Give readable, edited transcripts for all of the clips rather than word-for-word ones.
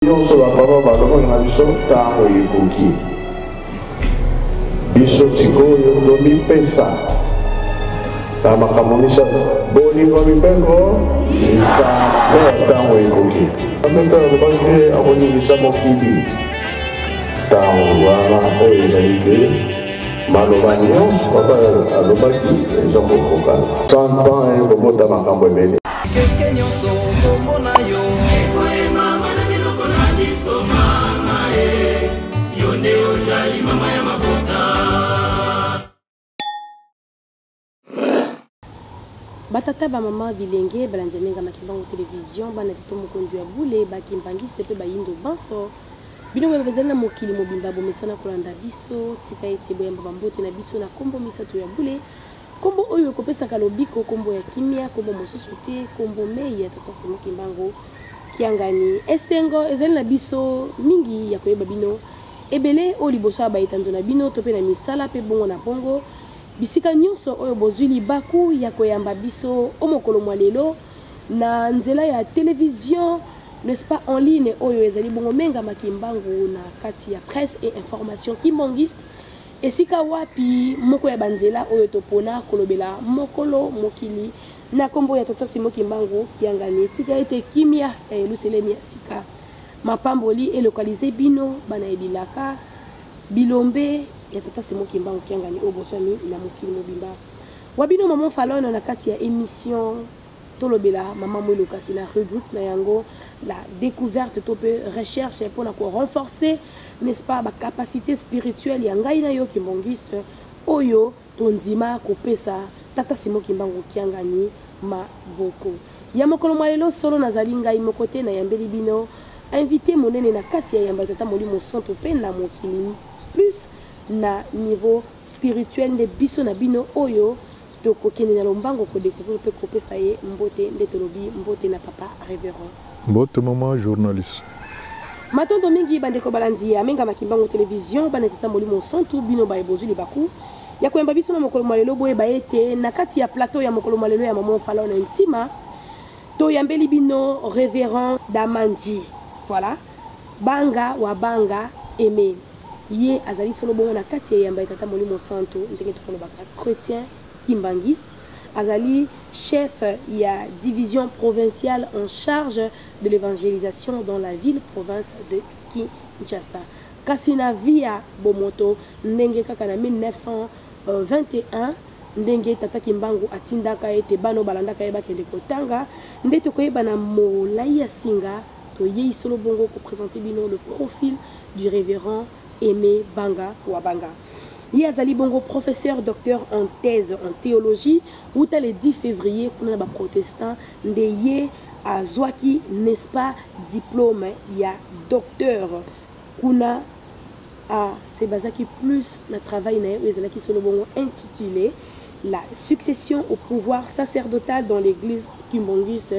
nyonso bapapa balobanga biso ntango ekoki biso sikoyo tomipesa na makambo misato bolingo mibeko lisanga ya ntango ekoki ameka alobaki te akoningisa mokili ntango wana oyo ezali te maloba nyonso papa alobaki eza kokokana 100 ans ekobota makambo ebele batata ba mama bilenge balanzemenga makimbango télévision bana tito mokonzi ya bule bakimbangiste pe bayindo banso bino bezali na mokili mobimba bomesana kolanda biso tika ete boyamba bambote na biso na kombo misato ya bule kombo oyo ekopesaka lobiko kombo ya kimia kombo mosusu te kombo mei ya tata Simon Kimbangu kiangani esengo ezali na biso mingi ya koyeba bino ebele o liboso abayetando na bino to pe na misala pe bongo na bongo bisika nyonso oyo bozwi libaku ya koyamba biso o mokolo mwa lelo na nzela ya télévision n'est-ce pas en ligne oyo ezali bongo menga makimbangu na kati ya presse et information kimbangiste esika wapi moko ya banzela oyo topona kolobela mokolo mokili na kombo ya tata Simon Kimbangu kiangani tika ete kimia luseleni ya sika mapamboli elokalize bino bana ebilaka bilombe ya tata Simon Kimbangu kiangani obosani na mokili mobimba wabino maman falona na kati ya émission tolobela maman mwelokasi na rubrique na yango la découverte tope recherche pour renforcer n'est-ce pas ba capacité spirituelle ya ngai na yo kimbangiste oyo tonzima kopesa tata Simon Kimbangu kiangani maboko ya mokolo mwalelo solo nazali ngai mokote na yambeli bino invité monene na kati ya yamba tata molimo santo pe na mokili plus na niveau spirituel de biso na bino oyo to kokene na lombango ko découvrir pe kopesa ye mbote ndetolobi mbote na papa révérend mbote maman journaliste matondo mingi bandeko balandi amenga makimbango télévision bana tata molimo santo bino ba ebozu libaku ya koyamba biso na mokolo mwalelo boye baete na kati ya plateau ya mokolo mwalelo ya maman falona intima to yambeli bino révérend Damanji voilà banga wa banga aimé ye azali solo bongo na kati ya yamba tata molimo santo ndenge tokono baka chrétien kimbangiste azali chef ya division provinciale en charge de l'évangélisation dans la ville province de Kinshasa kasina via bomoto ndenge kaka na 1921 ndenge tata Kimbangu atindaka ete bano balandaka yeba kende kotanga ndeto koyeba na molai ya singa to ye solo bongo ko présenter bino le profil du révérend Aimé Banga Wabanga. Il azali bongo professeur docteur en thèse en théologie ou le 10 février kuna ba protestant ndeye azwaki n'est-ce pas diplôme ya docteur kuna a sebazaki plus na travail na ezalaki solo bongo intitulé la succession au pouvoir sacerdotal dans l'église kimbangiste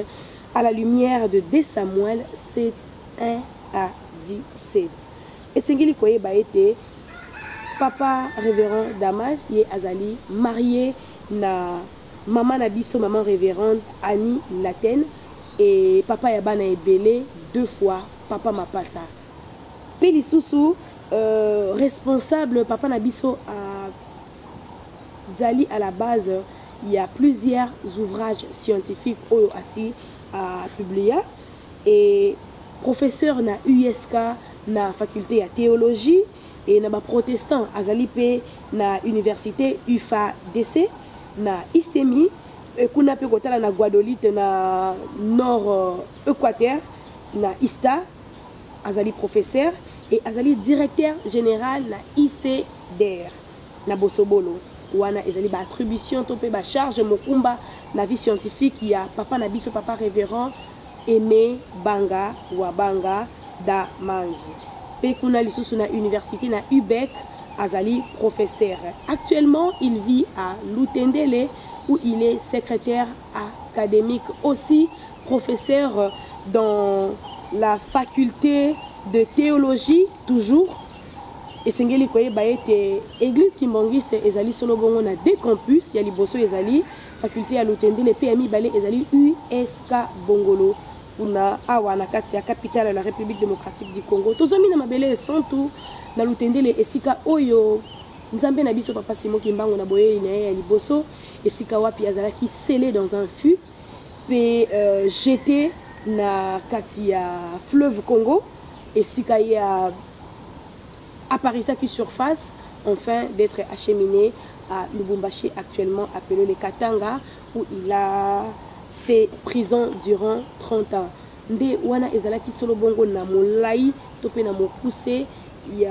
à la lumière de 2 Samuel 7 1 à 17. Et sengeli koyeba ete papa révérend Damage ye azali marié na maman na biso maman révérende Annie Laten et papa ya bana ebele 2 fois papa mapasa pe lisusu responsable papa na biso zali à la base il y a plusieurs ouvrages scientifiques oyo asi à publier et professeur na USK na faculté ya théologie et na ba protestant azali pe na université UFADC na Istemi et kuna pe kotala na Guadeloupe na nord Équateur na Ista azali professeur et azali directeur général na ICDR na Bosobolo wana ezali ba attribution to pe ba charge mokumba na vie scientifique ya papa na biso papa révérend Aimé Banga Wabanga Damanji pe kuna lisusu na université na UBEC azali professeur. Actuellement il vit à Lutendele où il est secrétaire académique aussi professeur dans la faculté de théologie toujours. Et sengeli koyeba ete église kimbangiste ezali solo bongo na 2 campus ya liboso ezali faculté ya Lutendele PMI balé ezali USK Bongolo kuna awa na kati ya capitale ya la République démocratique du Congo. Tozomi na mabele santu na lutendele esika oyo nzambe na biso papa Simon Kimbangu na boye na ya liboso esika wapi azalaki scellé dans un fût pe jeté na kati ya fleuve Congo esika ya apparaissait qui surface enfin d'être acheminé à Lubumbashi actuellement appelé le Katanga où il a fait prison durant 30 ans. Nde wana ezalaki solo bongo na molai topé na mokuse ya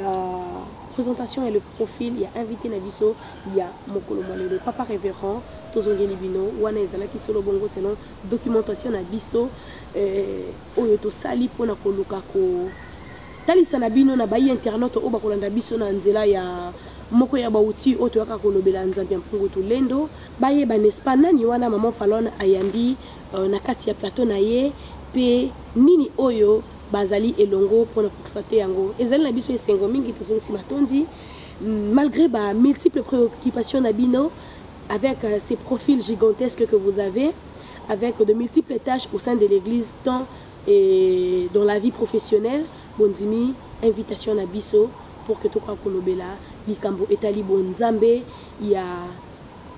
présentation et le profil, il y a invité Nabiso, il y a Mokolo Malelo, papa révérend, Tozongeli Bino, wana ezalaki solo bongo selon documentation Nabiso, oyoto sali pona koluka ko talisa na bino na bayi internaute o bakolanda biso na nzela ya moko ya bauti oto yaka kolobela nzambe mpungu to lendo baye ba nespa nani wana maman Falon ayambi na kati ya plateau na ye pe nini oyo bazali elongo pona kutfate yango ezali na biso esengo mingi tozongisi matondi malgré ba multiples préoccupations na bino avec ces profils gigantesques que vous avez avec de multiples tâches au sein de l'église tant et dans la vie professionnelle bonzimi invitation na biso pour que toka kolobela likambo etali bonzambe ya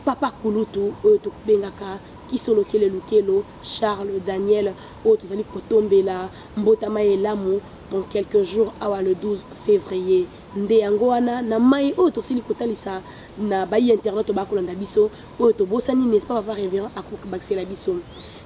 papa kulutu oyo tokubengaka kisolokele lukelo Charles Daniel oyo tozali kotombela mbotama elamu dans quelques jours awa le 12 février nde yango wana na mai oyo tosili kotalisa na bayi internet bakolanda biso oyo tobosani n'est-ce pas papa révérend akobakisela biso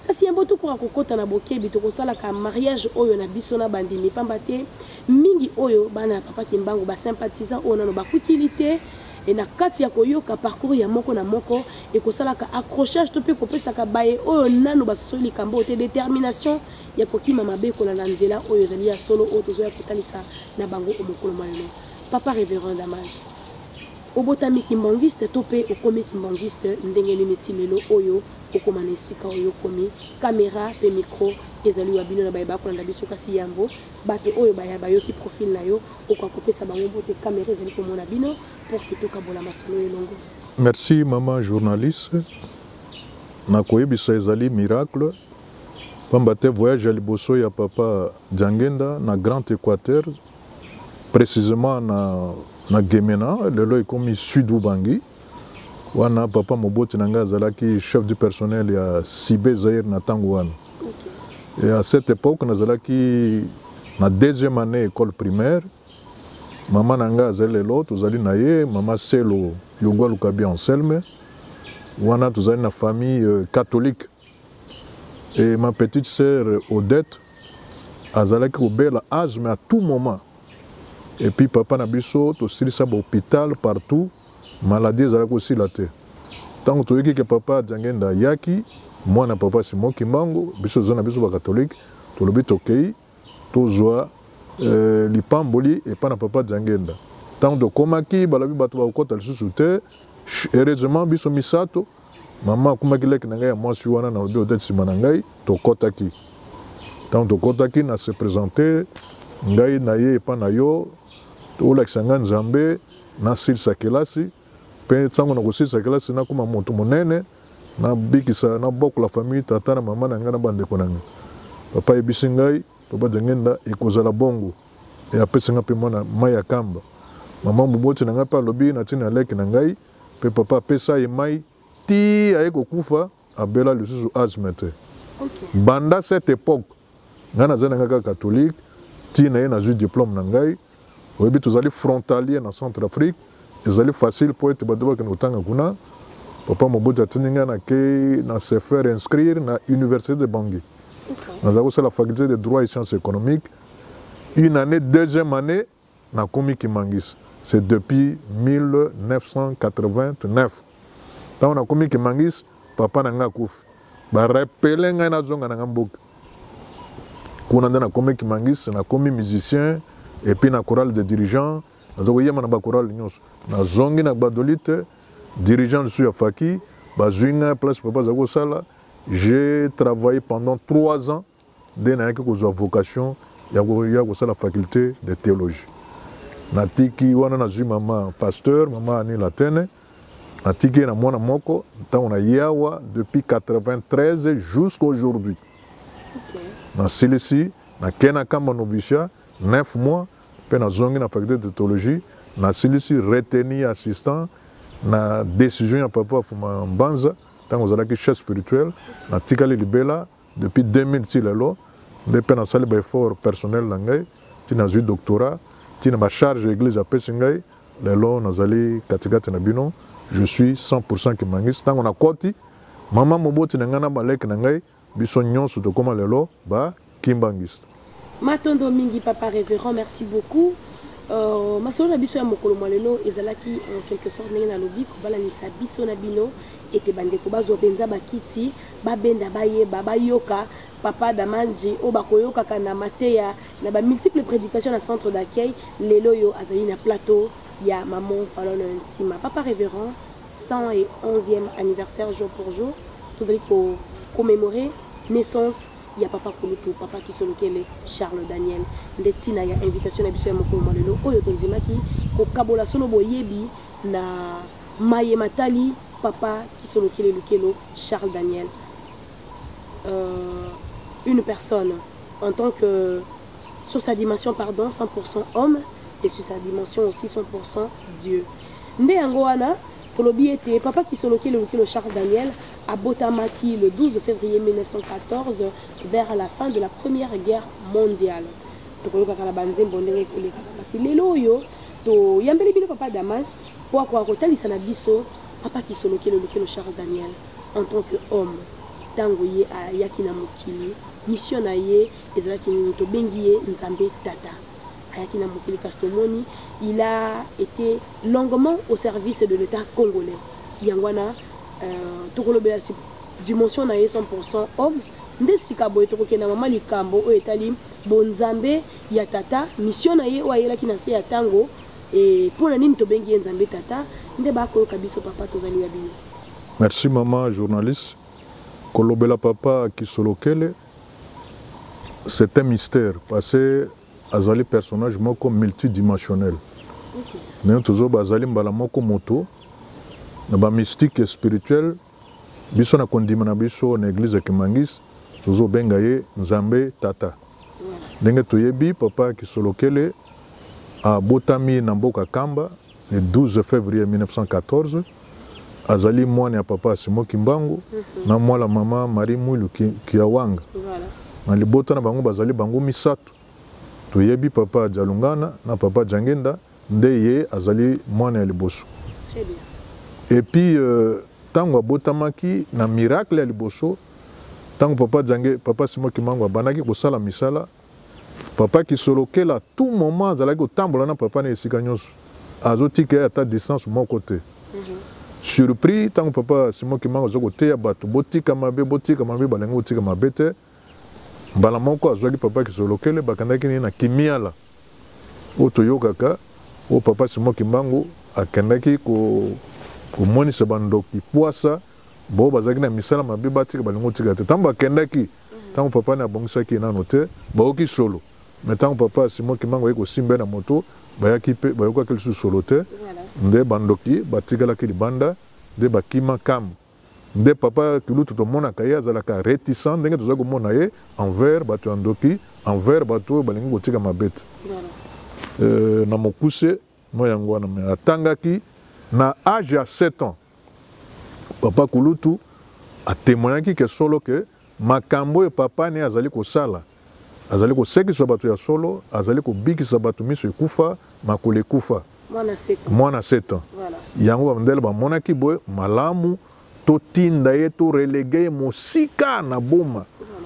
kasi yambo tokoka kokota na bokebi tokosalaka mariage oyo na biso na bandimi pamba te mingi oyo bana papa Kimbangu ba sympathisant oyo nano bakukili te et na kati ya koyoka parcours ya moko na moko et kosalaka accrochage to pe kopesaka baye oyo nano basoli kambo te détermination ya kokima mabe ko na nzela oyo zali ya solo oyo tozoya kotalisa na bango omokolo malelo papa révérend damage obotami kimbangiste to pe okomi kimbangiste ndenge nini lelo oyo okomana esika oyo komi caméra pe micro ezali wa bino na bayeba ko na biso kasi yambo bato oyo bayaba yo ki profil na yo okakopesa bango bote caméra ezali ko mona bino pour que tokabola masolo elongo. Merci maman journaliste. Na koyebisa ezali miracle. Pambate voyage à liboso ya papa Djangenda na Grand Équateur précisément na Gemena lelo ekomi Sud Ubangi. Wana papa Mobote nanga azalaki chef du personnel ya Sibé Zaire na tango wana. Et à cette époque nazalaki na deuxième année école primaire. Maman nanga azali lelo tozali na ye mama Selo Yogwa Lukabi Anselme. Wana tozali na famille catholique. Et ma petite sœur Odette azalaki kobela asthme à tout moment. Et puis papa Nabiso tosili sa hôpital partout. Maladie ezalaki aussi la te. Tant que que papa Djangenda yaki, moi na papa Simon Kimbangu, biso zona biso ba catholique, to lobi tokei, to zwa lipamboli et pas na papa Djangenda. Tant de komaki balabi bato ba kota lisusu te, heureusement biso misato, maman komaki lek na ngai moi suis wana na lobi odette simana ngai to kotaki. Tant de kotaki na se présenter ngai na ye pa na yo, to la kisanga nzambe na silsa kelasi. Pe tsango na kosisa kelasi na kuma moto monene na bikisa na boko la famille tata na mama na ngana bande konanga papa ebisingai papa Djangenda ekozala bongo e apesinga pe mona maya kamba mama Mobote na ngapa lobi na tina leki na ngai pe papa pesa e mai ti ayeko kufa abela lisusu azmete banda cette époque ngana zana ngaka catholique ti na ye na ju diplôme na ngai oyebi tozali frontalier na Centrafrique. C'est facile pour être badouba que nous tanga kuna. Papa Mobote atinga na ke na se faire inscrire na université de Bangui. Nous avons la faculté de droit et sciences économiques. Une année, deuxième année, na komi Kimangis. C'est depuis 1989. Quand on a komi Kimangis, papa nanga kouf. Ba rappelé nga na zonga na ngambok. Kuna na komi Kimangis, na komi musicien et puis na chorale de dirigeants. Nazoyema na bakoral nyos na zongi na badolite dirigeant de Suyafaki bazinga place papa zago sala j'ai travaillé pendant 3 ans dès na yaki kozwa vocation ya ko sala faculté de théologie natiki wana na zui mama pasteur mama ani latene natiki na mwana moko tant on a yawa depuis 93 jusqu'à aujourd'hui na silisi na kena kamba noviciat 9 mois pe na zongi na faculté de théologie na silisi retenu assistant na décision ya papa Fuma Mbanza tant ozalaki chef spirituel na tikali libela depuis 2000 ti lelo nde pe na sali ba effort personnel na ngai ti na zwi doctorat ti na ba charge église apesi ngai lelo nazali katikati na bino je suis 100% kimangisi ntango na koti mama moboti na ngai na baleki na ngai biso nyonso tokóma lelo ba kimbangisi. Matondo mingi papa révérend, merci beaucoup. Masolo na biso ya mokolo mwalelo ezalaki en quelque sorte ndenge na lobi kobalanisa biso na bino ete bandeko bazwa benza bakiti babenda bayeba bayoka papa Damanji o bakoyokaka na mateya na ba multiples prédications na centre d'accueil lelo yo azali na plateau ya maman Falona Ntima. Papa révérend, 111e anniversaire jour pour jour tozali ko commémorer naissance ya papa Kulutu, papa Kisolokele Charles Daniel ndetina ya invitation na biso ya mokolo malelo oyo tondimaki ko kabola solo boyebi na maye matali papa Kisolokele Lukelo Charles Daniel, une personne en tant que sur sa dimension pardon 100% homme et sur sa dimension aussi 100% Dieu. Nde yango wana tolobi ete papa Kisolokele Lukelo Charles Daniel à Botamaki le 12 février 1914 vers la fin de la Première Guerre mondiale. Tokoloka la banzembo ndenge koleka kasi lelo yo to yambeli bino papa Damanji pour quoi kotalisa na biso papa Kisolokele Lukelo Charles Daniel en tant que homme tango ye ayaki na mokili mission na ye ezalaki ni to bengi ye Nzambe Tata ayaki na mokili kastomoni il a été longuement au service de l'État congolais yangwana tokolobela dimension na ye 100% homme nde sika boye tokokenda mama likambo oyo etali bonzambe ya tata mission na ye oyo ayelaki na se ya tango e mpona nini tobengi ye Nzambe Tata nde bakoyoka biso papa tozali ya bino. Merci maman journaliste. Kolobela papa Kisolokele c'est un mystère parce que azali personnage moko multidimensionnel. Mais toujours bazali mbala moko moto na ba mystique et spirituel biso na kondima na biso na église ya Kimangisi tozo benga ye Nzambe Tata. Ndenge toyebi papa Kisolokele a botami na mboka Kamba le 12 février 1914 azali mwana ya papa Simon Kimbangu na mwana mama Marie Mwilu Kiawanga. Na libota na bango bazali bango misato. Toyebi papa Jalungana na papa Jangenda nde ye azali mwana ya liboso. Très bien. Et puis tango abotamaki na miracle ya liboso tango papa Simon Kimbangu abanaki kosala misala papa Kisolokele à tout moment azalaki kotambola na papa na esika nyonso azotika ata distance moko te. Surpris tango papa Simon Kimbangu azokoteya bato botika mabe balengi kotika mabe te mbala moko azwaki papa Kisolokele bakandaki ni na kimiala oyo toyokaka oyo papa Simon Kimbangu akendaki komonisa bandoki pwasa bo bazalaki na misala mabe batika balingi kotika te ntango bakendaki ntango papa na abongisaki nano te bayoki solo me ntango papa Simon Kimbangu ayeki kosimba na moto bayaki mpe bayokaki lisusu solo te nde bandoki batikalaki libanda nde bakima kambo nde papa Kulutu tomonaka ye azalaka réticent ndenge tozali komona ye envers bato ya ndoki envers bato oyo balingi kotika mabe te na mokuse mo yango wana me atangaki na âge ya 7 ans papa Kulutu atémoignaki ke solo ke makambo oyo papa ne azali kosala azali kosekisa bato ya solo azali kobikisa bato miso ekufa makolo ekufa mwana 7 ans yango bamindele bamonaki boye malamu totinda ye torelege ye mosika na boma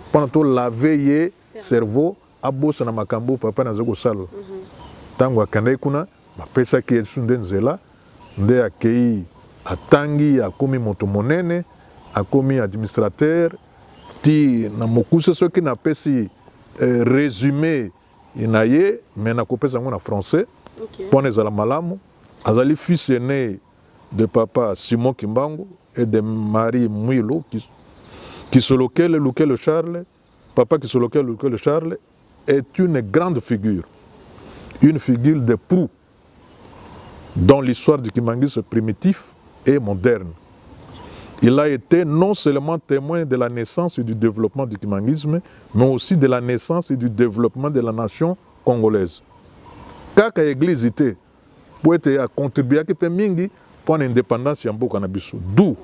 mpona tolave ye cerveau abosa na makambo papa nazali kosala ntango akendaki kuna bapesaki ye su nde nzela nde akei atangi akomi moto monene akomi administrateur ti na mokuse soki napesi résumé na ye me nakopesa yango na français mpona ezala malamu azali fils aîné de papa Simon Kimbangu et de Marie Mwilu Kisolokele Lukelo Charles. Papa Kisolokele Lukelo Charles est une grande figure, une figure de proue dans l'histoire du Kimangisi primitif et moderne. il a été non seulement témoin de la naissance et du développement du kimangisme, mais aussi de la naissance et du développement de la nation congolaise. Kaka l'église était pour être contribuer à pour l'indépendance yambo Nabiso. D'où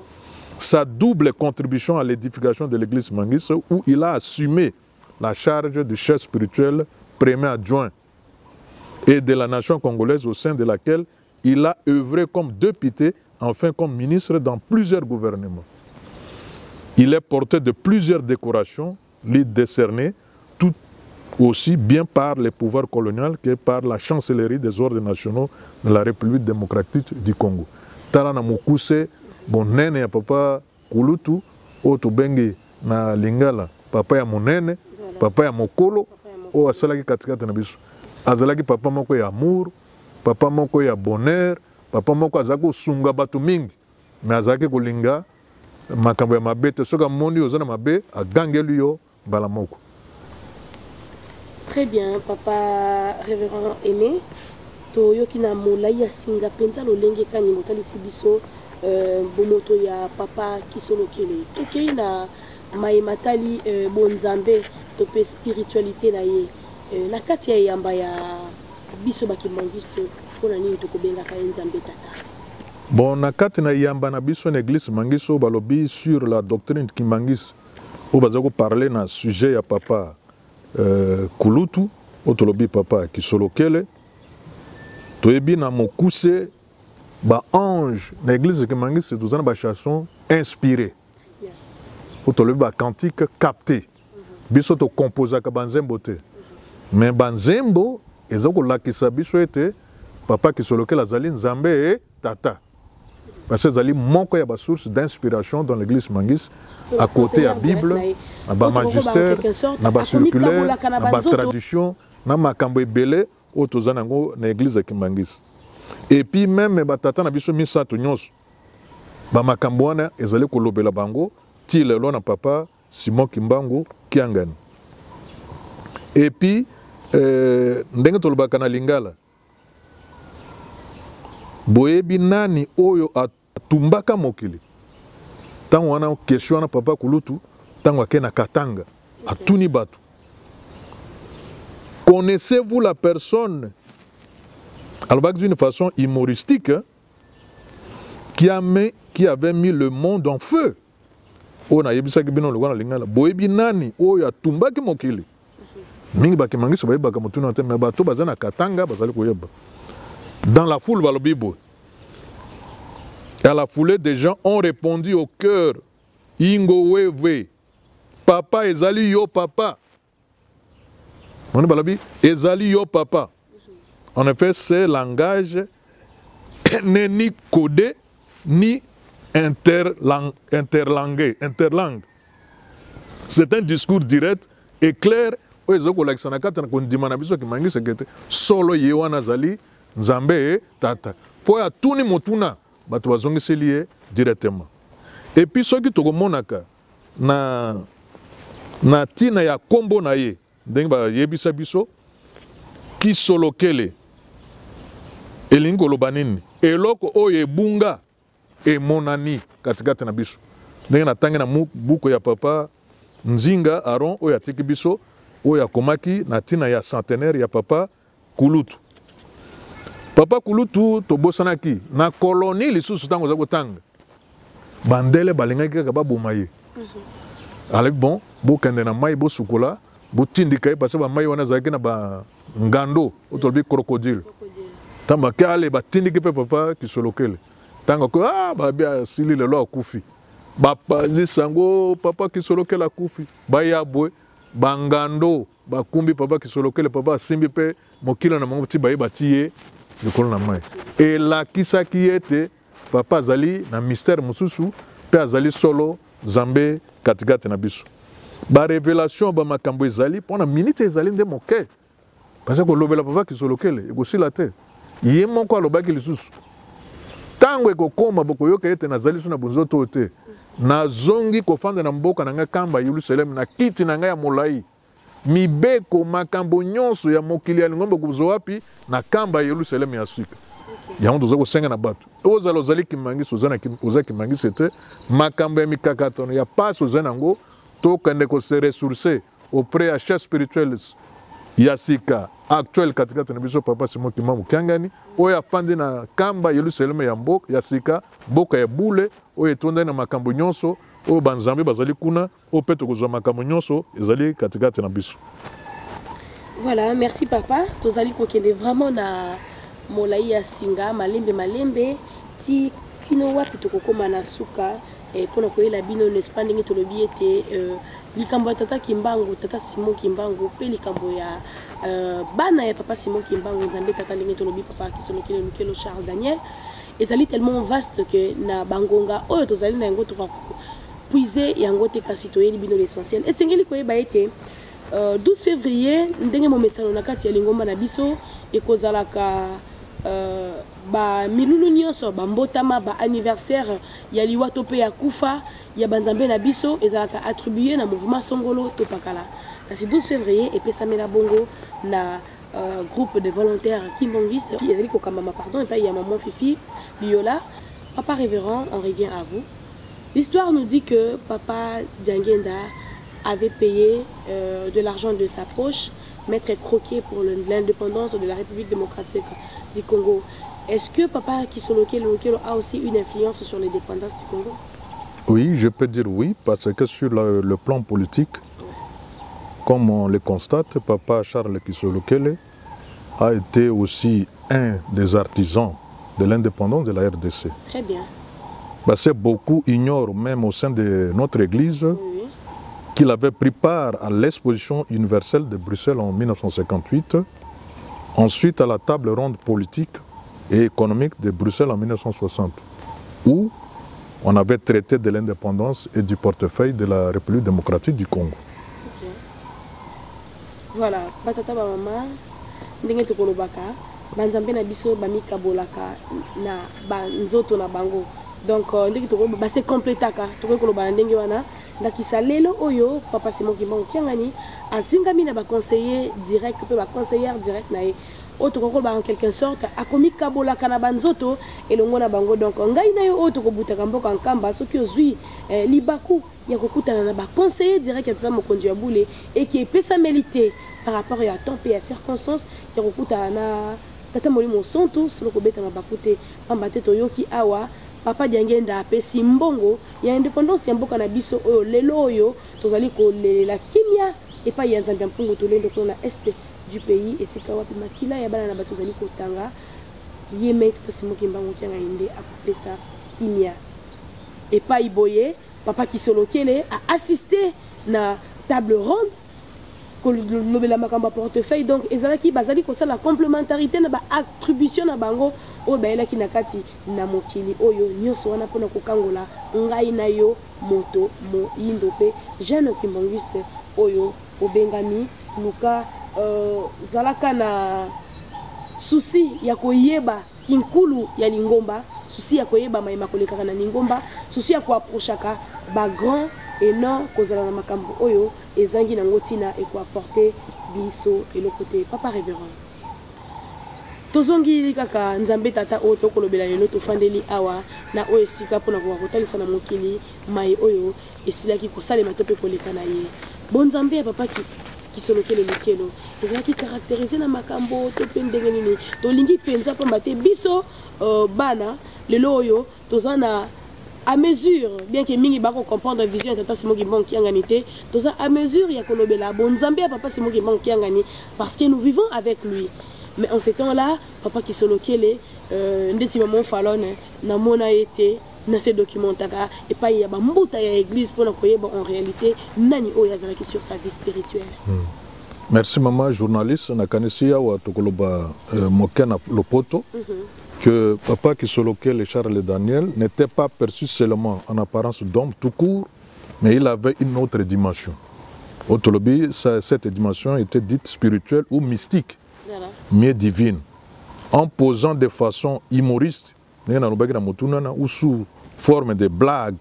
sa double contribution à l'édification de l'église Mangis, où il a assumé la charge de chef spirituel premier adjoint et de la nation congolaise au sein de laquelle il a œuvré comme député, enfin comme ministre dans plusieurs gouvernements. Il est porté de plusieurs décorations, lui décernées, tout aussi bien par les pouvoirs coloniaux que par la chancellerie des ordres nationaux de la République démocratique du Congo. Tala na mukuse bonene ya papa Kulutu oto bengi na Lingala papa ya monene papa ya mokolo o asalaki katikati na biso azalaki papa moko ya amour papa moko ya bonheur papa moko azaki sunga bato mingi mais azaki kolinga makambo ya mabe te soka moni ozana mabe agangeli yo mbala moko. Très bien, papa révérend Aimé. To yokina molai ya singa penza lolenge kani motali sibiso bomoto ya papa kisolokele. Toke na maimatali bonzambe to pe spiritualité na ye. Na kati ya yamba ya biso bakimangiste pona nini to kobenga ka nzambe tata. Bon, na kati na yamba na biso na église mangiso balobi sur la doctrine kimangis. O bazako parler na sujet ya papa Kulutu, otolobi papa Kisolokele, toyebi na mokuse ba ange na église Kimangis c'est tous ba chanson inspiré. Otolobi ba cantique capté. Biso to composa ka banzembo te. Mais banzembo ezoko lakisa biso ete papa Kisolokele azali nzambe et tata. Parce que zali moko ya ba source d'inspiration dans l'église Mangis à côté la Bible, à ba magistère, na ba circulaire, na ba tradition, na makambo ebele otozanango na église ya Kimangis. Et puis même ba tata na biso misato nyonso. Ba makambo wana ezali kolobela bango ti lelo na papa Simon Kimbangu Kiangani. Et puis ndenge tolobaka na Lingala. Boyebi nani oyo atumbaka mokili. Tango wana question na papa Kulutu, tango akena Katanga, atuni batu. Connaissez-vous la personne, alors d'une façon humoristique, qui avait mis le monde en feu? On a yebisa kibino lugana lingala. Boyebi nani oyo atumbaki mokili. Mingi bakimangisa bayeba kamotuna ante me bato bazana Katanga bazali koyeba. Dans la foule balobibo. À la foulée, des gens ont répondu au cœur. Ingo wewe. Papa ezali yo papa. On balobi ezali yo papa. En effet, ce langage n'est ni codé ni interlangue. C'est un discours direct et clair. Solo yewana zali nzambe tata. Poya tuni motuna. Bato bazongisi lié directement. Et puis ceux qui tokomonaka na tina ya kombo na ye ndenge ba yebisa biso Kisolokele elingi koloba nini eloko oyo ebunga emonani katikati na biso ndenge natangi na buku ya papa Nzinga Aron oyo atiki biso oyo akomaki na tina ya centenaire ya papa Kulutu. Papa Kulutu tobosanaki na colonie lisusu tango za kotanga bandele balingaki kaka baboma ye. Ale bon bokende na mai bosukola botindika parce que ba mai wana zaki na ba ngando otolbi crocodile tamba kale batindiki pe papa Kisolokele tango ko ba bia sili lelo akufi ba zisango papa Kisolokele akufi ba yabwe ba ngando ba kumbi papa Kisolokele papa simbi pe mokilo na mongoti ba yebatiye et la kisaki ete papa azali na mystère mususu pe azali solo zambe katikati na biso ba révélation ba makambo ezali pona minute ezali nde moke parce que lobela papa Kisolokele ekosila te ye moko alobaki lisusu tango ekokoma bokoyoka ete nazali suna bunzoto te nazongi kofanda na mboka na nga kamba Yerusalem na kiti na nga ya molai mibeko makambo nyonso ya mokili ya lingombo kuzo wapi na kamba Yerusalem ya Afrika. yango toza kosenga na bato ozala ozali kimangisi oza kimangisi ete makambo ya mikakatano ya pasi oza nango tokende kose ressourcer auprès ya chef spirituel ya sika actuel katikati na biso papa Simon Kimbangu Kiangani oyo afandi na kamba Yerusalemu ya mboka ya sika boka ya bule oyo etonda na makambo nyonso oyo banzambe bazali kuna oyo pe tokozwa makambo nyonso ezali katikati na biso. Voilà, merci papa. Tozali kokende vraiment na molai ya singa malembe ti kino wapi tokokoma na suka pona koyela bino n'est-ce pas ndenge tolobi ete likambo ya tata Kimbangu tata Simon Kimbangu pe likambo ya bana ya papa Simon Kimbangu nzambe tata ndenge tolobi papa Kisolokele Lukelo Charles Daniel ezali tellement vaste que na bangonga oyo tozali na yango toka puiser yango te kasi toyeli bino l'essentiel esengeli koyeba ete 12 février ndenge momesano na kati ya lingomba na biso ekozalaka ba milulu nyonso ba mbotama ba anniversaire ya liwato pe ya kufa ya banzambe na biso ezalaka attribué na mouvement Songolo to Pakala kasi 12 février epesamela bongo na groupe de volontaires kimbanguistes ezali kokambama pardon epai ya maman Fifi Liola. Papa révérend, on revient à vous. L'histoire nous dit que papa Diangenda avait payé de l'argent de sa poche, Maître Croquet pour l'indépendance de la République démocratique du Congo. Est-ce que papa Kisolokele a aussi une influence sur l'indépendance du Congo? Oui, je peux dire oui, parce que sur le plan politique, comme on le constate, papa Charles Kisolokele a été aussi un des artisans de l'indépendance de la RDC. Très bien. Parce que beaucoup ignorent, même au sein de notre église, oui, qu'il avait pris part à l'exposition universelle de Bruxelles en 1958, ensuite à la table ronde politique et économique de Bruxelles en 1960, où on avait traité de l'indépendance et du portefeuille de la République démocratique du Congo. Okay. Voilà, batata ba mama, ndenge tokolobaka, banzambe na biso bamika bolaka na banzoto na bango. Donc ndenge tokoloba ba se complétaka, tokoloba ndenge wana, ndakisa lelo oyo papa Simon Kimbangu Kiangani asingami na ba conseiller direct pe ba conseillère direct na ye. Otokoloba en quelque sorte akomika bolaka na banzoto elongo na bango. Donc ngai na yo otokobutaka mboka nkamba soki ozwi libaku ya kokutana na ba conseiller direct ya tata mokonzi ya bule et qui pesa mérité par rapport à temps et à circonstances ya kokutana na tata molimo sonto solo kobeta na bakute pambate toyoki awa papa Diangenda apesi mbongo ya indépendance ya mboka na biso oyo lelo oyo tozali kolela kimia epa ya nzambe mpungu tolendo kona este du pays et sika wapi makila ya bana na bato zali kotanga yeme tata Simon Kimbangu Kiangani apesa kimia epa iboye papa Kisolokele a assisté na table ronde kolobela makamba portefeuille. Donc ezalaki bazali kosala complémentarité na ba attribution na bango oyo bayelaki na kati na mokili oyo nyonso wana mpona kokangola ngai na yo moto moyindo pe jeune kimbanguiste oyo obengami luka zalaka na souci ya koyeba kinkulu ya lingomba, souci ya koyeba mayema kolekaka na lingomba, souci ya koaprochaka ba grand et non kozala na makambo oyo ezangi na ngotina et koapporter biso eloko te. Papa révérend tozongi kaka nzambe tata oyo tokolobela lelo tofandeli awa na oyo esika mpona kotalisa na mokili mai oyo esilaki kosalema to mpe koleka na ye bonzambe ya papa Kisolokele Lukelo ezalaki caractérisé na makambo to mpe ndenge nini tolingi mpenza pamba te biso bana lelo oyo toza na à mesure, bien que mingi bako comprendre vision tata Simon Kimbangu Kiangani te, toza à mesure ya kolobela bonzambe ya papa Simon Kimbangu Kiangani parce que nous vivons avec lui. Mais en ce temps-là, papa Kisolokele ndeti maman falone na mona été na se documentaka et pas ya ba mbuta ya église pour na koyeba en réalité nani oya zalaki sur sa vie spirituelle. Merci maman journaliste na kanisia wa tokoloba mokena lopoto. Que papa Kisolokele Charles Daniel n'était pas perçu seulement en apparence d'homme tout court, mais il avait une autre dimension. Autolobi, cette dimension était dite spirituelle ou mystique, mais divine. En posant de façon humoriste, ou sous forme de blague,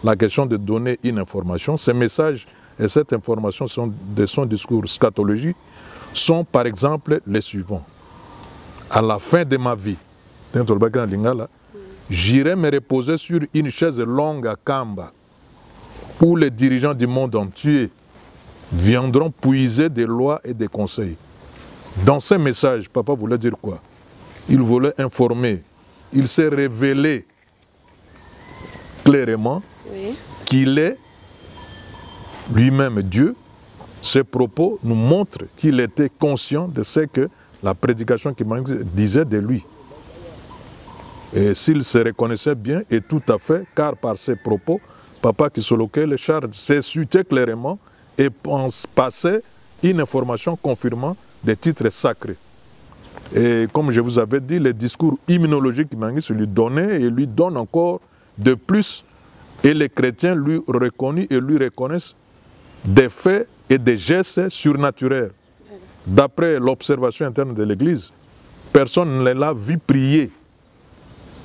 la question de donner une information, ces messages et cette information de son discours scatologique sont par exemple les suivants. À la fin de ma vie, j'irai me reposer sur une chaise longue à Kamba, où les dirigeants du monde entier viendront puiser des lois et des conseils. Dans ces messages, papa voulait dire quoi? Il voulait informer. Il s'est révélé clairement qu'il est lui-même Dieu. Ses propos nous montrent qu'il était conscient de ce que la prédication qui disait de lui. Et s'il se reconnaissait bien, et tout à fait, car par ses propos, papa Kisoloke le Charles s'excitait clairement et passait une information confirmant des titres sacrés. Et comme je vous avais dit, les discours immunologiques qui Mangis lui donnait et lui donne encore de plus. Et les chrétiens lui reconnus et lui reconnaissent des faits et des gestes surnaturels. D'après l'observation interne de l'Église, personne ne l'a vu prier.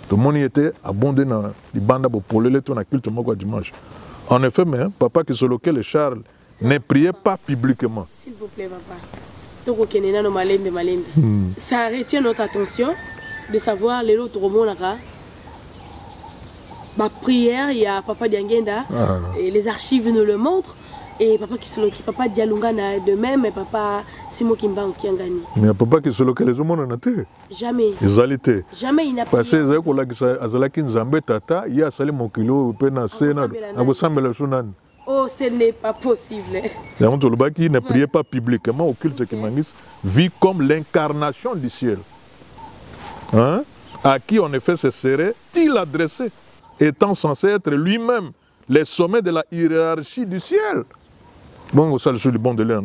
Tout le monde était abondé dans les bandes pour le culte dimanche. En effet, mais papa Kisoloke le Charles ne priait pas publiquement. S'il vous plaît, papa. Ça retient notre attention de savoir les autres romans. Ma prière, il y a papa Diangenda, et les archives nous le montrent. Et papa Kisoloke, papa Dialunga de même, et papa Simo Kimba qui a gagné. Mais papa Kisoloke, les hommes n'ont été. Jamais. Ils allaient. Jamais il n'a pas. Parce que Azalaki Nzambe Tata, il y a Salim Mokilo, Pena Sena, Abosambela Sunan. Oh, ce n'est pas possible. Il ne priait pas publiquement au culte qui Mangis, vit comme l'incarnation du ciel. Hein? À qui en effet se serait-il adressé, étant censé être lui-même le sommet de la hiérarchie du ciel. Bon, ça le bon de l'air.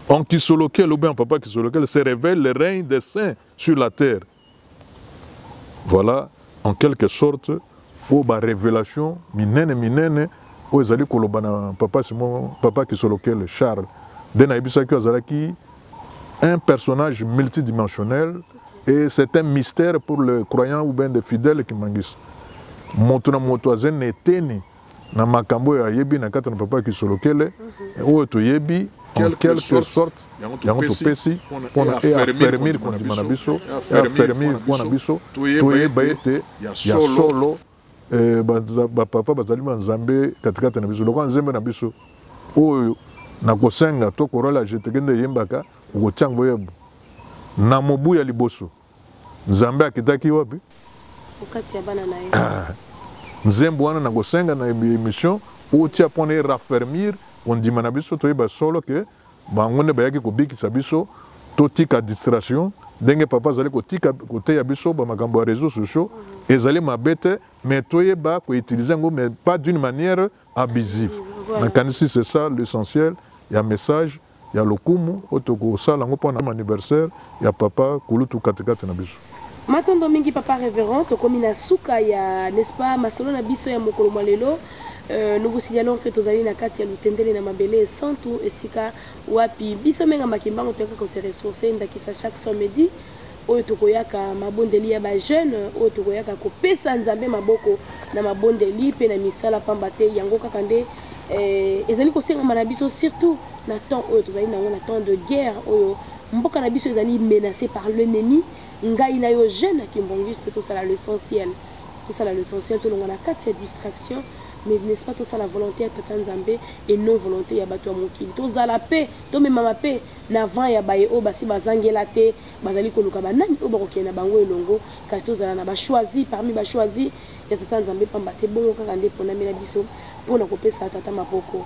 En Kisoloke, le bien papa Kisoloke, se révèle le règne des saints sur la terre. Voilà, en quelque sorte, la révélation, minene, où ils allaient kolobana papa Simon, papa Kisoloke le Charles. Un personnage multidimensionnel et c'est un mystère pour les croyants ou bien les fidèles qui mangissent. Montuna motoazen neteni na makambo ya yebi na kata na papa Kisoloke le o to yebi en quelque sorte yango to pesi pona affermir kon dimana biso affermir pona biso to yeba ete ya solo papa bazali Nzambe katikati na biso loko Nzambe na biso oyo na kosenga to korola jetegende yembaka ukochango yebu na mobu ya liboso Nzambe akitaki wapi ukati ya bana na ye Nzembo wana na kosenga na émission utia pone raffermir on dimana biso to yeba solo ke bangonde bayaki kobikisa biso to tika distraction ndenge papa zali kotika kote ya biso ba makambo ya réseaux sociaux ezali mabete mais to yeba ko utiliser ngo mais pas d'une manière abusive. Na kanisi c'est ça l'essentiel, il y a message, il y a lokumu otoko sala ngo pona anniversaire ya papa kulutu katikati na biso. Matondo mingi papa révérend tokomi na suka ya n'est-ce pas masolo na biso ya mokolo malelo. Nous vous signalons que tozali na kati ya lutendele na mabele santu esika wapi biso menga makimbango toka ko se ressourcer ndakisa chaque samedi oyo tokoyaka mabondeli ya ba jeune oyo tokoyaka kopesa Nzambe maboko na mabondeli pe na misala pamba te yango kaka nde ezali kosenga na biso surtout na temps oyo tozali na temps de guerre oyo mboka na biso ezali menacé par l'ennemi ngai na yo jeune akimbongiste tout ça l'essentiel tout longa na kati ya distraction. Mais n'est-ce pas tout ça la volonté à Tata Nzambe et non volonté ya bato ya mokili to za la paix to me mama paix na vent ya baye o basi bazangela te bazali koluka banani o bakoke na bango elongo kasi to za na ba choisi parmi ba choisi ya Tata Nzambe pamba te bongo kaka nde pona mela biso pona kopesa Tata mapoko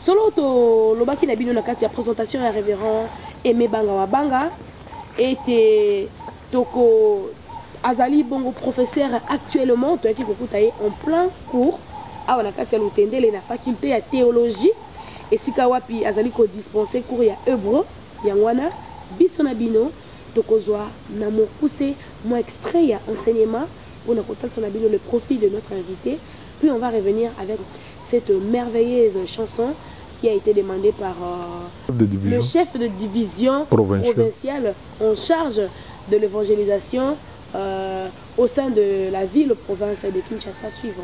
solo to lobaki na bino na kati ya présentation ya révérend Aimé Banga wa Banga était toko azali bongo professeur actuellement to yaki kokuta ye en plein cours awa na kati ya lutendele na faculté ya théologie esika wapi azali ko dispenser cours ya hébreu yangwana biso na bino tokozwa na mokuse mo extrait ya enseignement pour na kotansa na bino le profil de notre invité puis on va revenir avec cette merveilleuse chanson qui a été demandée par le chef de division provinciale en charge de l'évangélisation au sein de la ville province de Kinshasa suivant.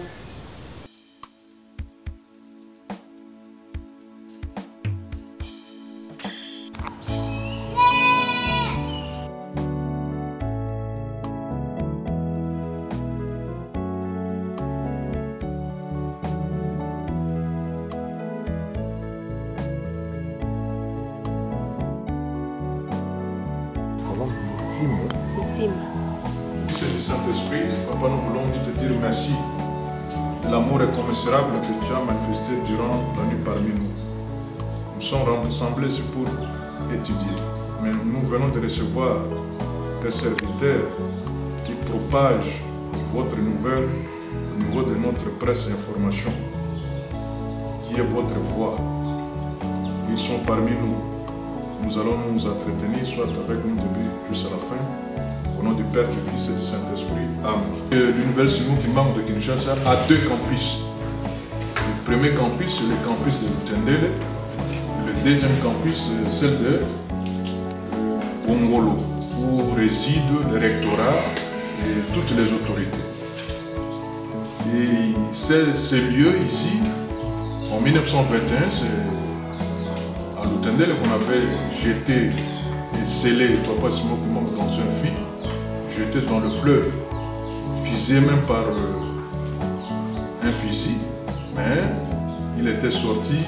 C'est du Saint-Esprit. Papa, nous voulons te dire merci de l'amour incommensurable que tu as manifesté durant la nuit parmi nous. Nous sommes rassemblés pour étudier, mais nous venons de recevoir des serviteurs qui propagent votre nouvelle au niveau de notre presse et information, qui est votre voix. Ils sont parmi nous. Nous allons nous entretenir, soit avec nous depuis jusqu'à la fin. Au nom du Père, du Fils et du Saint-Esprit. Amen. L'Université Mukimbangu de Kinshasa a 2 campus. Le premier campus, c'est le campus de Lutendele. Le deuxième campus, c'est celle de Bongolo, où résident le rectorat et toutes les autorités. Et ces lieux ici, en 1921, c'est à Lutendele qu'on avait jeté et scellé Papa Simon Kimbangu dans un fil, jeté dans le fleuve, fusillé même par un fusil, mais il était sorti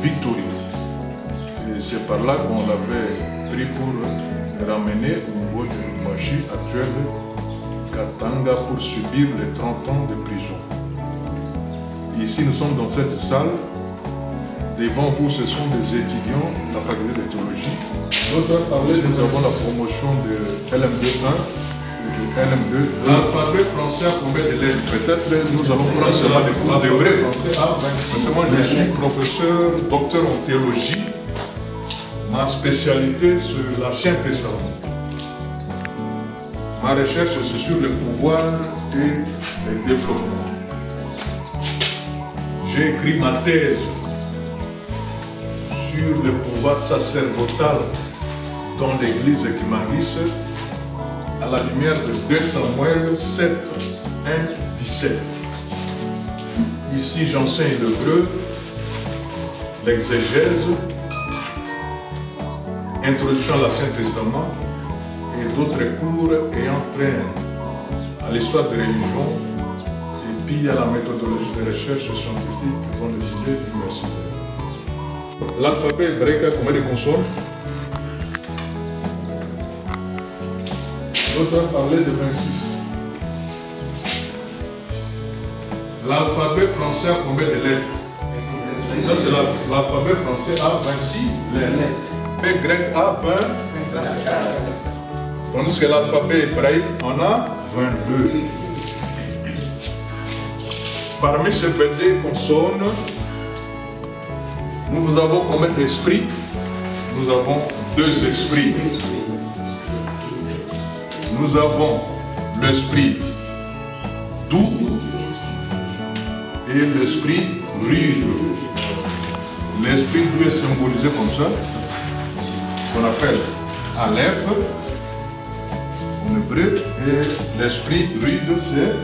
victorieux. Et c'est par là qu'on l'avait pris pour le ramener au niveau de Machi actuel, Katanga, pour subir les 30 ans de prison. Ici, nous sommes dans cette salle. Devant vous, ce sont des étudiants de la faculté de théologie. Nous avons la promotion de LM2-1 et de LM2. L'alphabet français a combien de lettres? Peut-être nous allons prendre cela des cours de vrai français. Parce que moi, je suis professeur, docteur en théologie. Ma spécialité, c'est l'Ancien Testament. Ma recherche, c'est sur le pouvoir et le développement. J'ai écrit ma thèse sur le pouvoir sacerdotal dans l'église Kimangis à la lumière de 2 Samuel 7, 1, 17. Ici, j'enseigne l'hébreu, l'exégèse, introduction à l'Ancien Testament et d'autres cours ayant trait à l'histoire de religion et puis à la méthodologie de recherche scientifique dans les idées universitaires. L'alphabet hébraïque a combien de consonnes? L'autre a parlé de 26. L'alphabet français a combien de lettres? Ça, c'est l'alphabet français a 26 lettres. L'alphabet grec a 20. Tandis que l'alphabet hébraïque en a 22. Parmi ces 22 consonnes, nous avons combien d'esprits? Nous avons 2 esprits. Nous avons l'esprit doux et l'esprit rude. L'esprit doux est symbolisé comme ça, qu'on appelle Aleph en hébreu, et l'esprit rude c'est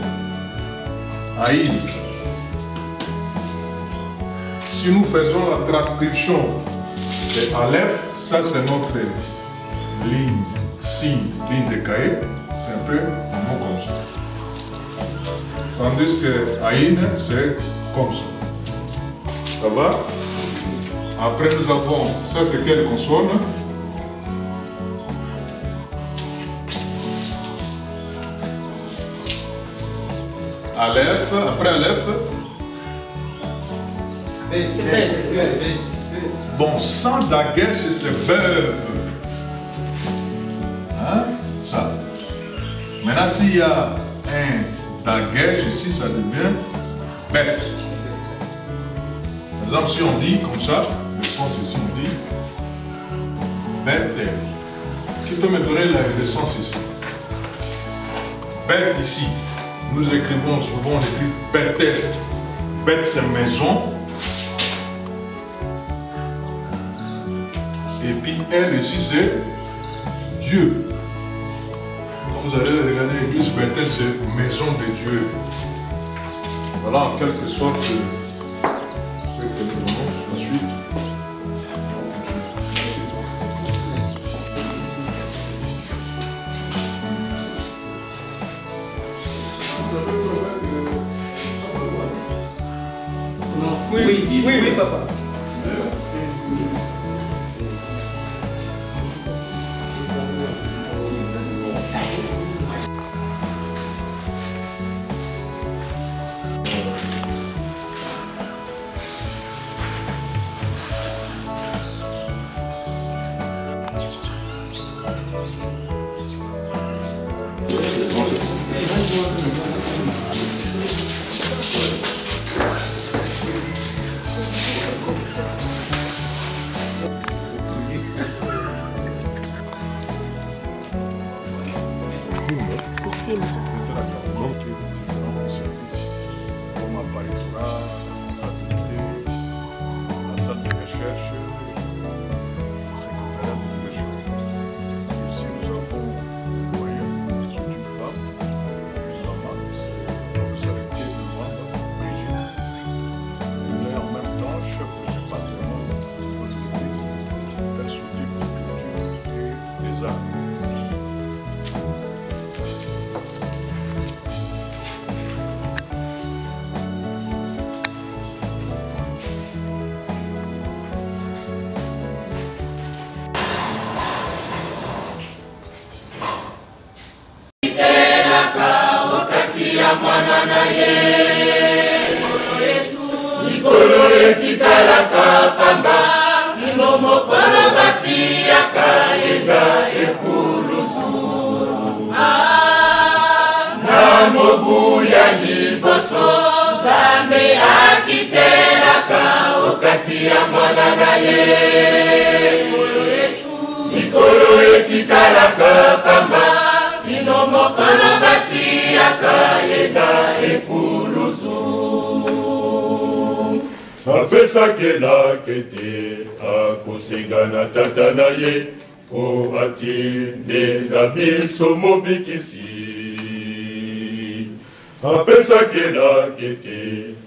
Aïn. Si nous faisons la transcription de Aleph, ça c'est notre ligne, signe, ligne de cahier, c'est un peu un mot comme ça. Tandis que Aïn, c'est comme ça. Ça va? Après nous avons, ça c'est quelle consonne? Aleph, après Aleph. Bon, sans daguerre, c'est beuve. Hein? Ça. Maintenant, s'il y a un daguerre ici, ça devient bête. Par exemple, si on dit comme ça, le sens ici, on dit bête. Qui peut me donner le sens ici? Bête ici. Nous écrivons souvent, on écrit bête. Bête, c'est maison. Et puis elle ici, c'est Dieu. Quand vous allez regarder l'église Bethel, c'est maison de Dieu. Voilà en quelque sorte ce que nous donnons ensuite. Oui, papa. Apesa kela kete akosenga na tata na ye o atinde na biso mobikisi. Apesa kela kete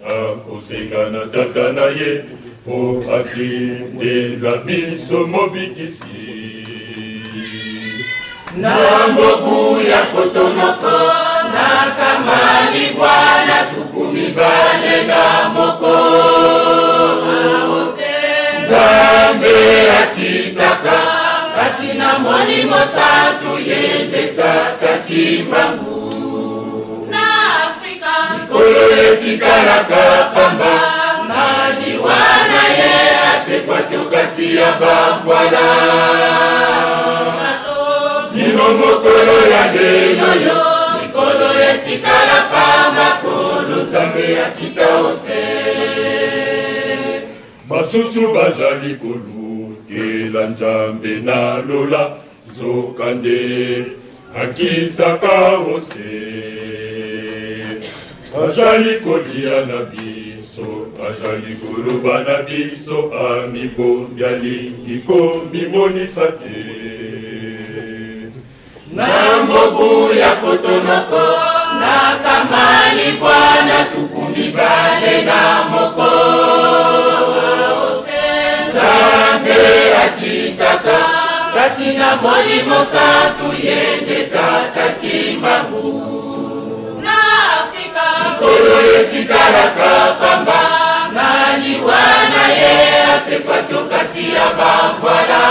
akosenga na tata na ye o atinde na biso mobikisi. Na mobu ya kotonoko na kamali bwana tukumi bale na moko. Nzambe akitaka katina molimo satu yende kaka kimbangu. Na Afrika mikolo yetikalaka pamba na liwana ye asekwa tokati ya bavwala. Kino mokolo ya lelo yo mikolo yetikala pamba kolo Nzambe akitaose. Basusu bazali kolukela Nzambe na lola nzokande akitaka ose. Azali kolia na biso, azali koloba na biso, amibondi alingi komimonisa te. Na mobu ya kotonoko na kamali bwana tukumi bale na moko. Nzambe akitaka katina molimo satu yende kaka kimbangu. Na Afrika mikolo yetikalaka pamba na liwana ye asekwa tokati ya bavwala.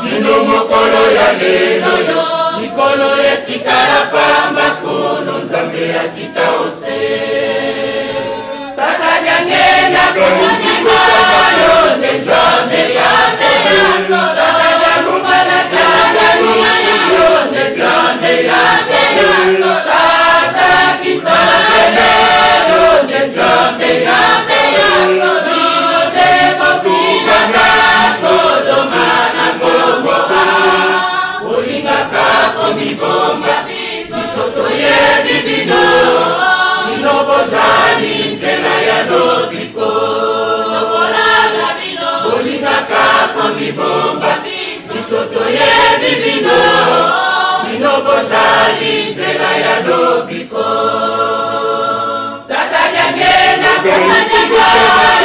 Kino mokolo ya lelo yo mikolo yetikala pamba kolo Nzambe akitaose. Tata jangena kumuzima yonde Nzambe yaseyaso. Tata jangumana kaganyana yonde Nzambe yaseyaso. Tata kisagene yonde Nzambe yaseyaso. Dino tepo kubanga Sodoma na Gomora. Olinga kako mibomba bisoto ye bibino. Inobozali nzela ya lobiko. Nokolala bino olinga kako mibomba bisoto ye bibino. Inobozali nzela ya lobiko. Tata jangena kumazima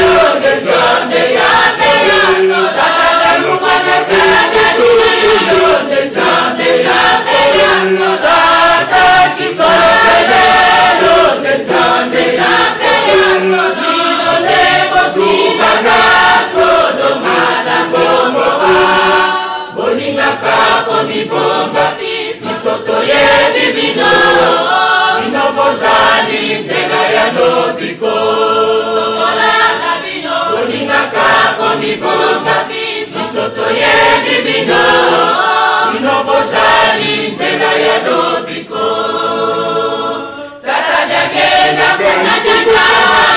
yonde Nzambe yaseyaso. Tata jangumana kaganyana yonde Nzambe yaseyaso. Tata kisagene yonde Nzambe yaseyaso. Dino tepo kubanga Sodoma na Gomora. Bolinga kako mibomba bisoto ye bibino. Inobozali nzela ya lobiko. Nokolala bino olinga kako komibomba biso toyebi bino bino bozali nzela ya lobiko tata jagenda kunajika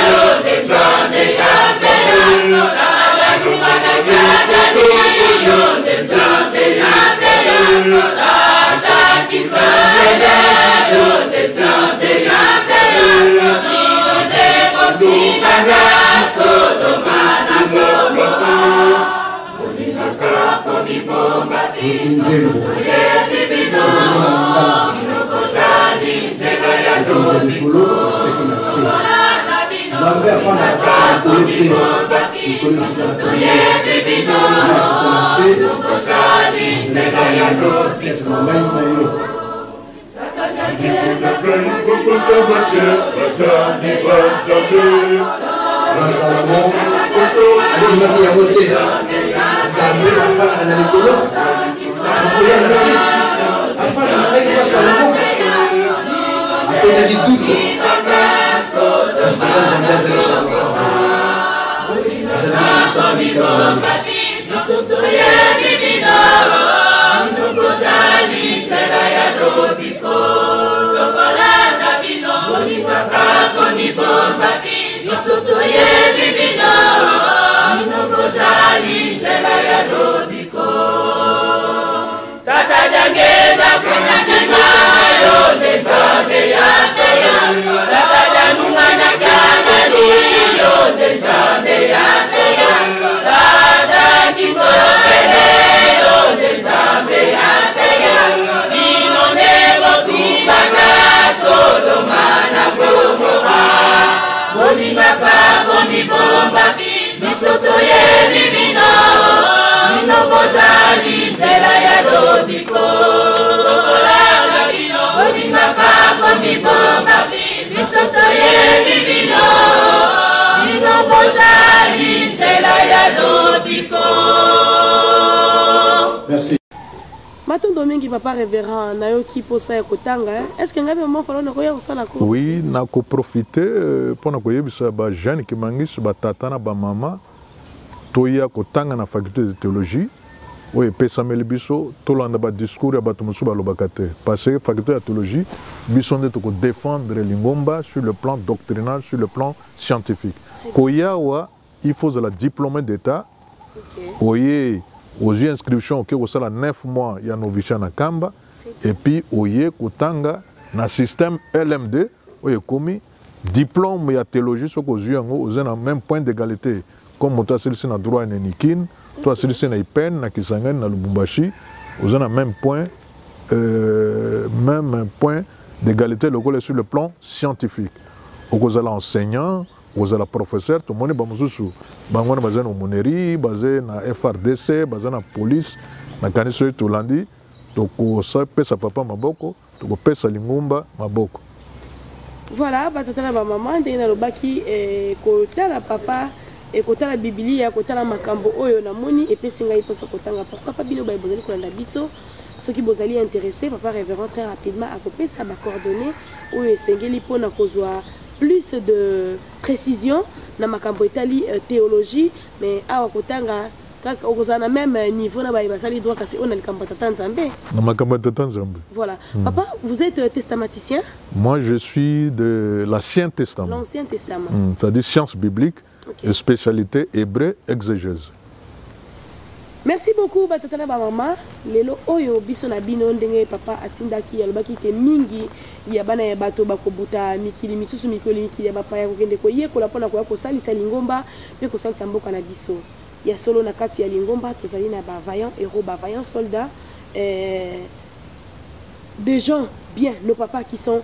yo de jande ya zela tata jungana kadani yo de jande ya zela tata kisana yo de jande ya zela yo de bokibana sodomana gomora ulinaka komibomba biso toyebi bino bino bozali nzela ya lobiko Zambe afana kolekte biso toyebi bino bino bozali nzela ya lobiko ngai na yo Rasalamo alimaki yango te Zambe afana na likolo akoya na se afana ndenge kwa Salamo akonaki duto Mustaka Zambe azali shamba azali kusaka biso toyebi bino bino bozali nzela ya lobiko lokolanda bino bolingaka komibomba biso toyebi bino bino bozali nzela ya lobiko tata jangenda kunazima yo nzambe ya seya tata janungana kadani yo nzambe ya seya tata kisokele yo nzambe ya seya bino nebo kubanga Sodoma na Gomora bolingaka komibomba biso toyebi bino bino bozali nzela ya lobiko lokolanga bino bolingaka komibomba biso toyebi bino bino bozali nzela ya lobiko. Merci. Matondo mingi papa révérend na yo ki posa ya kotanga est-ce que ngabe moment falo na koya kosala ko Oui, na ko profiter pour na koyebisa ba jeune ki mangis ba tata na ba mama toya kotanga na faculté de théologie. Oui, pesameli biso tolanda ba discours ya bato musu balobaka te parce que faculté de théologie biso nde to ko défendre lingomba sur le plan doctrinal, sur le plan scientifique. Koyawa il faut de la diplômée d'état. Oye aux inscriptions qui au sala 9 mois ya noviciat na kamba et puis oye kotanga na système LMD oye komi diplôme ya théologie soko ozuyango oza na même point d'égalité comme moto asilisi na droit na Nikin to asilisi na IPEN na Kisangani na Lubumbashi oza na même point d'égalité lokola sur le plan scientifique okozala enseignant okozala professeur to moni ba mususu bangwana baza na monnerie basé na FRDC baza na police na kaniso to landi to ko sa pesa papa maboko to ko pesa lingumba maboko. Voilà batata na ba maman ndenge na lobaki kotala papa kotala Biblia kotala makambo oyo na moni epesi ngai posa kotanga papa bino ba bozali kolanda biso soki bozali intéressé papa révérend très rapidement akopesa ba coordonnées oyo esengeli pona kozwa plus de précision na makambo etali théologie mais awa kotanga kaka okozana même niveau na ba basali droit kasi on a likambo tata nzambe Na makambo tata nzambe. Voilà. Papa, vous êtes testamaticien? Moi je suis de l'Ancien Testament. L'Ancien Testament. C'est-à-dire science biblique Okay. et spécialité hébreu exégèse. Merci beaucoup batata ba mama lelo oyo biso na bino ndenge papa atindaki alobaki ke mingi ya bana ya bato bakobuta mikili misusu mikoli mikili ya bapaya kokende koyekola mpona koya kosalisa lingomba mpe kosalisa mboka na biso ya solo na kati ya lingomba tozali na bavaillant héros bavaillant soldats des gens bien nos papas qui sont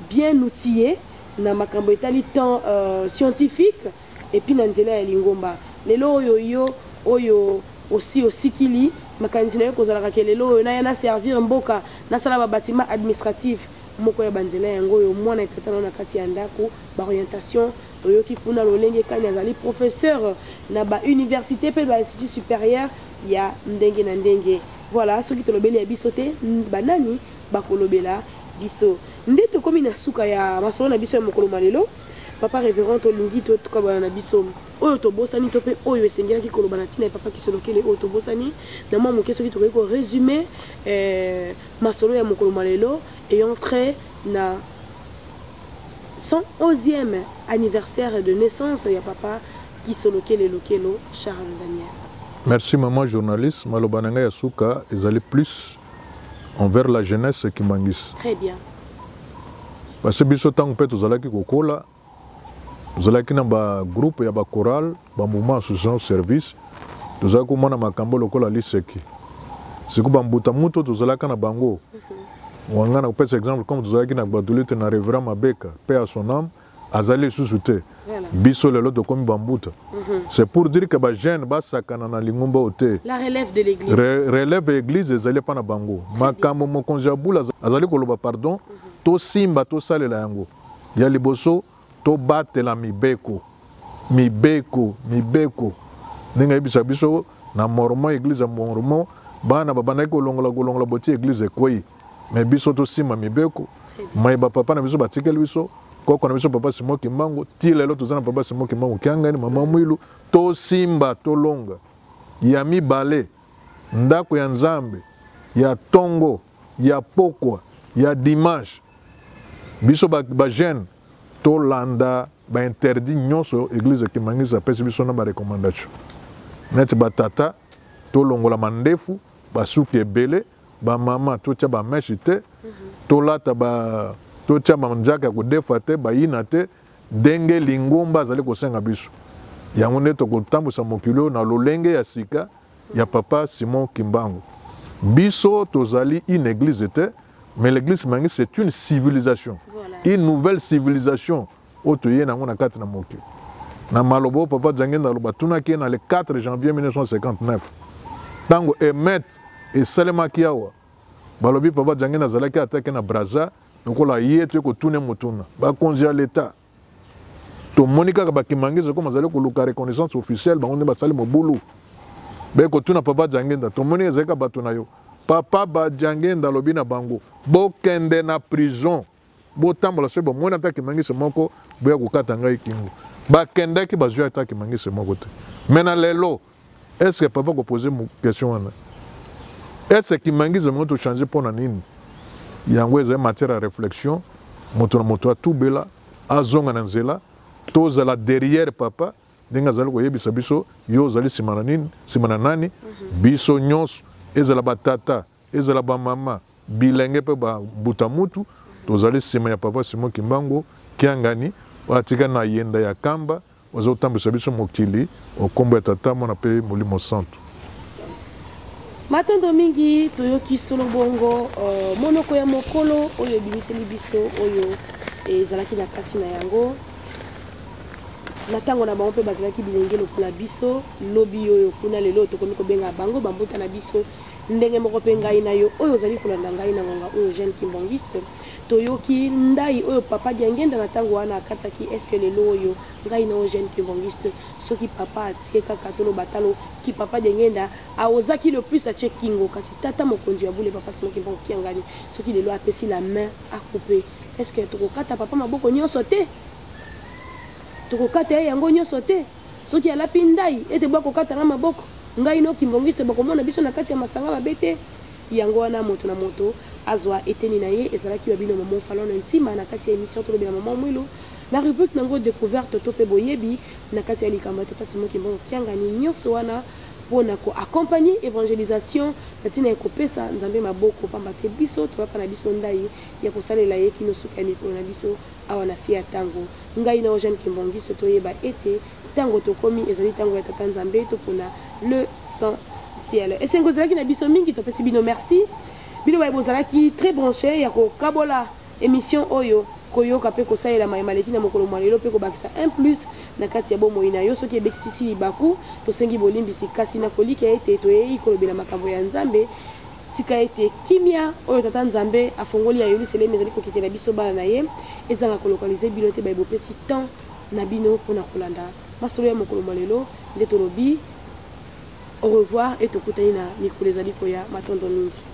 bien outillés na makambo etali temps scientifique et puis na nzela ya lingomba lelo oyo yo oyo aussi osikili makanisi na yo kozalaka ke lelo oyo na yana servir mboka nasala ba bâtiment administratif moko ya banzela yango oyo mwana etatana na kati ya ndako ba orientation oyoki kuna lolenge kani azali professeur na ba université pe ba institut supérieur ya ndenge na ndenge. Voilà soki tolobeli ya biso te banani bakolobela biso nde tokomi na suka ya masolo na biso ya mokolo malelo papa révérend olingi to tukabana na biso oyo tobosani to pe oyo esengelaki koloba na ntina papa kisolokele oyo tobosani na mwa moke soki tokoki koresume masolo ya mokolo malelo ayant trait na 111e anniversaire de naissance ya papa Kisolokele Lokelo Charles Daniel. Merci maman journaliste. Malobananga Yasuka, ils allaient plus envers la jeunesse qui mangis. Très bien. Parce que biso tango pe tozalaki kokola, tozalaki na ba groupe ya ba choral, ba mouvement association service, tozalaki komona makambo lokola liseki. Siku bambuta muto tozalaka na bango. Wangana ko pesa exemple comme tozalaki na badulite na Révérend Mabeka, paix à son âme, azali sous-souté. Biso lelo to komi bambuta. C'est pour dire que ba jeune ba sakana na lingumba ote. La relève de l'église. Relève l'église ezali pa na bango. Makambo mokonzi ya bula azali koloba pardon, to simba to salela yango. Ya liboso to batela mibeko. Mibeko. Ninga ibisa biso na mormo église mormo bana babana ko longola boti église koyi. Mais biso to simba mibeko. Mai ba papa na biso batikeli biso. Koko na biso papa Simon Kimbangu ti lelo tozana papa Simon Kimbangu kiangani mama mwilu to simba to longa ya mibale ndako ya nzambe ya tongo ya pokwa ya dimanche biso ba jeune to landa ba interdit nyonso église kimangisa pesi biso na ba recommandation net batata to longola mandefu basuki ebele ba mama to tia ba meshite to lata ba to chama nzaka ko defate bayina te denge lingomba zali ko senga biso yango ne to ko tambusa mokilo na lolenge ya sika ya papa Simon Kimbangu biso tozali une église te mais l'église mangi c'est une civilisation. Voilà. Une nouvelle civilisation otoye na ngona kati na moki na malobo papa Jangenda loba tunaki na le 4 janvier 1959 tango emet et salema kiawa balobi papa Jangenda zalaki atake na Brazza. Donc on a hier tu es tourné motuna ba konzi à l'état to monika ba kimangizo comme azali ko luka reconnaissance officielle ba on ba sali mobulu be ko tuna papa Jangenda to moni ezeka bato na yo papa ba Jangenda lobina bango bo kende na prison bo tambola se bo mona ta kimangizo moko bo ya kokata ngai kingo ba kende ki bazwa ta kimangizo moko te mena lelo est-ce que papa ko poser une question wana est-ce que kimangizo moko to changer pour na nini yango eza matière à réflexion moto a tout bela azonga na nzela tozala derrière papa ndenge azali koyebisa biso yo ozali simana nani biso nyonso ezala batata ezala bamama bilenge mpe babuta mutu tozali nsima ya papa Simon Kimbangu kiangani watika na yenda ya kamba ozotambisa biso mokili okombo ya tata mwana mpe molimo santo. Matondo mingi toyoki solo bongo monoko ya mokolo oyo bimiseli biso oyo ezalaki na kati na yango na tango na bango pe bazalaki bilenge lokola biso lobi oyo kuna lelo tokomi kobenga bango bambuta na biso ndenge moko pe ngai na yo oyo ozali kolanda ngai na ngonga oyo jeune kimbangiste toyoki ndai oyo papa Jangenda na tango wana akataki est-ce que lelo oyo ngai na jeune kimbangiste soki papa atie kaka tolo batalo ki papa Jangenda aozaki le plus a checkingo kasi tata mokonzi ya bule papa Simon Kimbangu kiangani soki lelo apesi la main à couper est-ce que tokokata papa maboko nyonso te tokokata yango nyonso te soki alapi ndai ete bwa kokata na maboko ngai no kimbangiste bakomona biso na kati ya masanga mabete yango wana moto na moto azwa eteni na ye ezalaki ya bino maman falon intima na kati ya émission to bela maman mwilo na rubrique nango découverte to pe boyebi na kati ya likamba te pasi moki mbongo kiangani nyonso wana pona ko accompagner évangélisation natina ekopesa nzambe maboko pamba te biso to pa na biso ndai ya kosalela ye kino sukani ko na biso awa na sia tango ngai na jeune kimbangiste to yeba ete tango to komi ezali tango ya tata nzambe to pona le sang ciel et sengo zalaki na biso mingi to pesi bino merci bino ba bozalaki très branché ya ko kabola émission oyo koyoka pe kosalela mayemaleki na mokolo mwalelo pe kobakisa 1+ na kati ya bomoi na yo soki ebekitisi libaku tosengi bolimbisi kasi na kolika ete toyei kolobela makambo ya nzambe tika ete kimia oyo tata nzambe afongoli ya Yerusalem ezali kokitela biso bana na ye ezanga kolokalize bino te ba bopesi temps na bino mpona kolanda masolo ya mokolo mwalelo nde tolobi au revoir et tokutani na mikolo ezali koya matondo mingi.